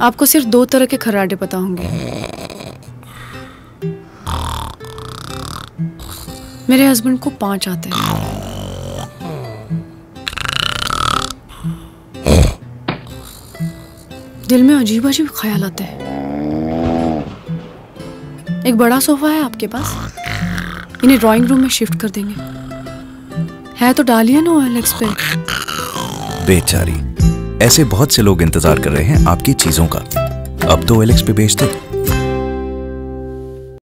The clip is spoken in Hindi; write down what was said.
आपको सिर्फ 2 तरह के खर्राटे पता होंगे। मेरे हस्बैंड को 5 आते हैं। दिल में अजीब अजीब ख्याल आते हैं। एक बड़ा सोफा है आपके पास, इन्हें ड्राइंग रूम में शिफ्ट कर देंगे। है तो डालिए ना OLX पे। बेचारी, ऐसे बहुत से लोग इंतजार कर रहे हैं आपकी चीजों का। अब तो OLX पे बेच दो।